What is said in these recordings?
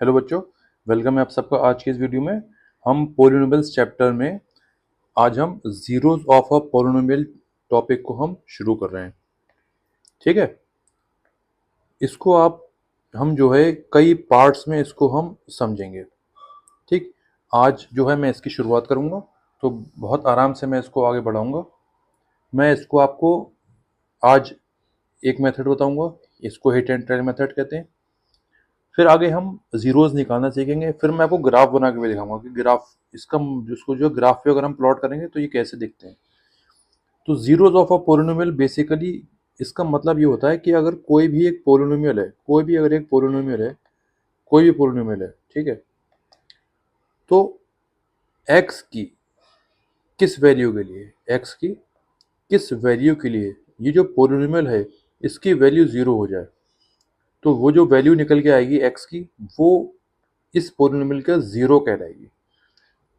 Hello बच्चों, welcome है आप सबका आज की इस वीडियो में। हम पोलिनोमियल्स चैप्टर में आज हम zeros of a polynomial topic को हम शुरू कर रहे हैं। ठीक है, इसको हम जो है कई पार्ट्स में इसको हम समझेंगे। ठीक, आज जो है मैं इसकी शुरुआत करूंगा, तो बहुत आराम से मैं इसको आगे बढ़ाऊंगा। मैं इसको आपको आज एक मेथड बताऊंगा, इसको हिट एंड ट्रायल मेथड कहते हैं। फिर आगे हम जीरोस निकालना सीखेंगे, फिर मैं आपको ग्राफ बना के भी दिखाऊंगा कि ग्राफ इसका जिसको जो ग्राफ पे अगर हम प्लॉट करेंगे तो ये कैसे दिखते हैं। तो zeros of a polynomial basically इसका मतलब ये होता है कि अगर कोई भी एक पोलिनोमियल है, कोई भी अगर एक पोलिनोमियल है, कोई भी पोलिनोमियल है, ठीक है, तो एक्स की किस वैल्यू के लिए, एक्स की किस वैल्यू के लिए ये जो पोलिनोमियल है इसकी वैल्यू जीरो हो जाए, तो वो जो वैल्यू निकल के आएगी एक्स की, वो इस पोलिनोमियल का जीरो कहलाएगी।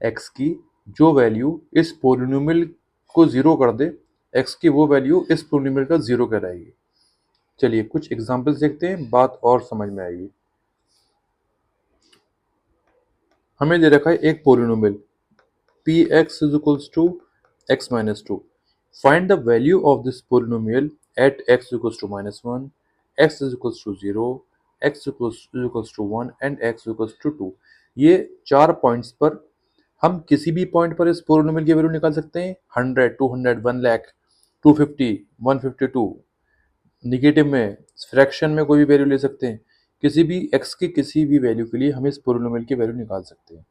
एक्स की जो वैल्यू इस पोलिनोमियल को जीरो कर दे, एक्स की वो वैल्यू इस पोलिनोमियल का जीरो कहलाएगी। चलिए कुछ एग्जांपल्स देखते हैं, बात और समझ में आएगी। हमें दे रखा है एक polynomial P X is equals to X minus two. Find the value of this polynomial at X equals to minus one, X is equals to zero, X equals to one and X equals to two. ये 4 points पर हम किसी भी point पर इस polynomial की value निकाल सकते हैं। 100, 200, 1 लाख, 250, 152। निगेटिव में, फ्रैक्शन में कोई भी वैल्यू ले सकते हैं। किसी भी एक्स की किसी भी वैल्यू के लिए हम इस पोलिनोमियल की वैल्यू निकाल सकते हैं।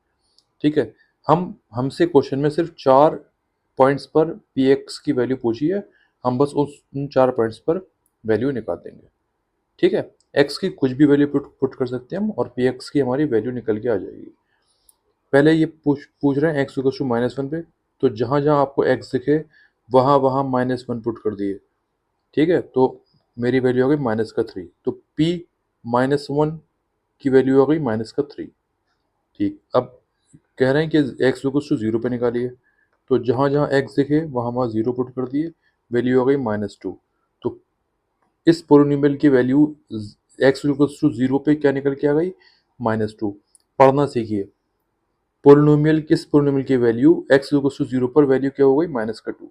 ठीक है, हम हमसे क्वेश्चन में सिर्फ 4 पॉइंट्स पर पी एक्स की वैल्यू पूछी है, हम बस उन 4 पॉइंट्स पर वैल्यू निकाल देंगे। ठीक है, एक्स की कुछ भी वैल्यू पुट कर सकते हैं हम, और पी एक्स की हमारी वैल्यू निकल के आ जाएगी। पहले ये पूछ रहे हैं X equal to minus one पे, तो जहां जहां आपको एक्स दिखे वहां वहां माइनस वन पुट कर दिए। ठीक है, तो मेरी वैल्यू हो गई माइनस का 3, तो पी माइनस वन की वैल्यू हो गई माइनस का 3। ठीक, अब कह रहे हैं कि एक्स इक्वल टू जीरो पे निकालिए, तो जहां जहां एक्स दिखे वहां वहां जीरो पुट कर दिए, वैल्यू हो गई माइनस टू। तो इस पोलिनोमियल की value X equal to zero पे क्या निकल के आ गई, माइनस टू। पढ़ना सीखिए, पोलिनोमियल किस पोलिनोमियल की value X equal to zero पर वैल्यू क्या हो गई, माइनस का 2।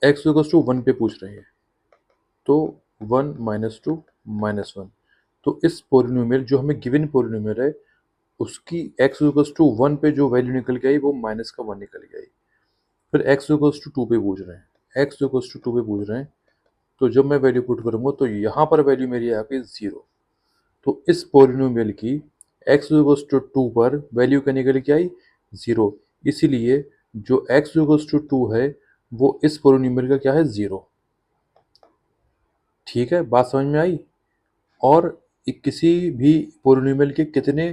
एक्स इक्वल टू वन पे पूछ रहे हैं, तो one minus two minus one. तो इस पोलिनोमियल जो हमें गिवन पोलिनोमियल है उसकी एक्स इक्वल टू वन पे जो वैल्यू निकल के आई वो माइनस का वन निकल के आई। फिर एक्स इक्वल टू टू पे पूछ रहे हैं, एक्स इक्वल टू टू पे पूछ रहे हैं, तो जब मैं वैल्यू पुट करूंगा तो यहाँ पर वैल्यू मेरी आ गई जीरो। तो इस पोलिनोमियल की एक्स इक्वल्स टू टू पर वैल्यू क्या निकल के आई, जीरो। इसीलिए जो एक्स इक्वल्स टू टू है वो इस पोलिनोमियल का क्या है, जीरो। ठीक है, बात समझ में आई। और किसी भी पोलिनोमियल के कितने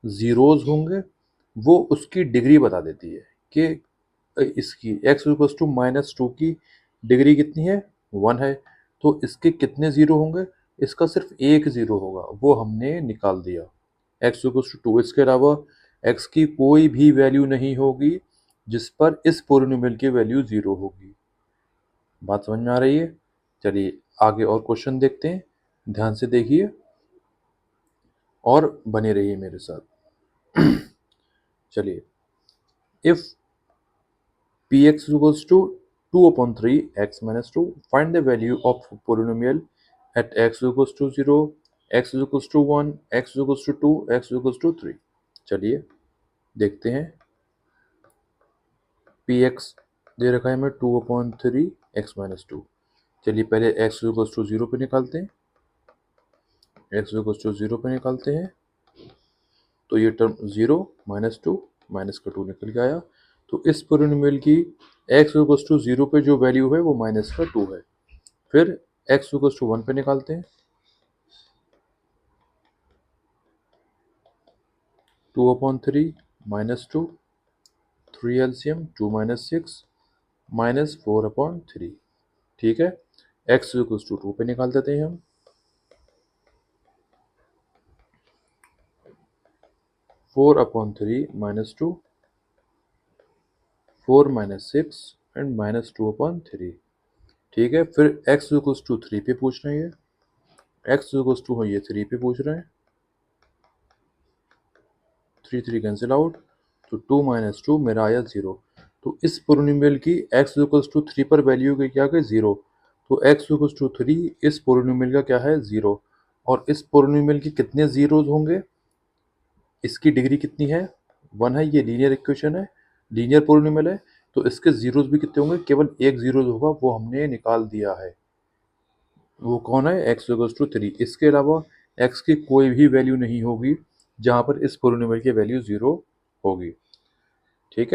जीरोज होंगे वो उसकी डिग्री बता देती है कि इसकी X equals to minus two की डिग्री कितनी है, वन है। तो इसके कितने जीरो होंगे, इसका सिर्फ एक जीरो होगा, वो हमने निकाल दिया। एक्स इक्वल्स टू टू, इसके अलावा एक्स की कोई भी वैल्यू नहीं होगी जिस पर इस पोलिनोमियल की वैल्यू जीरो होगी। बात समझ में आ रही है। चलिए आगे और क्वेश्चन देखते हैं, ध्यान से देखिए और बने रहिए मेरे साथ। चलिए, if P X equals to two upon three X minus two, find the value of polynomial at X equals to zero, X equals to one, X equals to two, X equals to three. चलिए देखते हैं, P X दे रखा है हमें two upon three X minus two. चलिए पहले x equals to zero पे निकालते हैं, एक्स इक्वल्स टू जीरो पे निकालते हैं, तो ये term zero minus two, minus का टू निकल के आया। तो इस पोलिनोमियल की एक्स इक्वल्स टू जीरो पे जो वैल्यू है वो माइनस का टू है। फिर एक्स इक्वल्स टू वन पे निकालते हैं, to upon three minus two, three LCM two minus six, minus four upon three. ठीक है, एक्स इक्वल्स टू टू पे निकाल देते हैं हम, four upon three minus two, four minus six and minus two upon three. ठीक है, फिर एक्स इक्वल्स टू थ्री पे पूछ रहे हैं, एक्स इक्वल्स टू ये थ्री पे पूछ रहे हैं, 3 3 कैंसिल आउट, तो 2 माइनस 2 मेरा आया 0। तो इस पोलिनोमियल की x इक्वल्स टू 3 पर वैल्यू की क्या गई 0, तो x इक्वल्स टू 3 इस पोलिनोमियल का क्या है 0। और इस पोलिनोमियल की कितने जीरोज होंगे, इसकी डिग्री कितनी है 1 है, ये लीनियर इक्वेशन है, लीनियर पोलिनोमियल है, तो इसके जीरोज भी कितने होंगे, केवल एक जीरोज होगा, वो हमने निकाल दिया है। वो कौन है, x इक्वल्स टू 3। इसके अलावा x की कोई भी वैल्यू नहीं होगी जहाँ पर इस पोलिनोमियल की वैल्यू 0 होगी।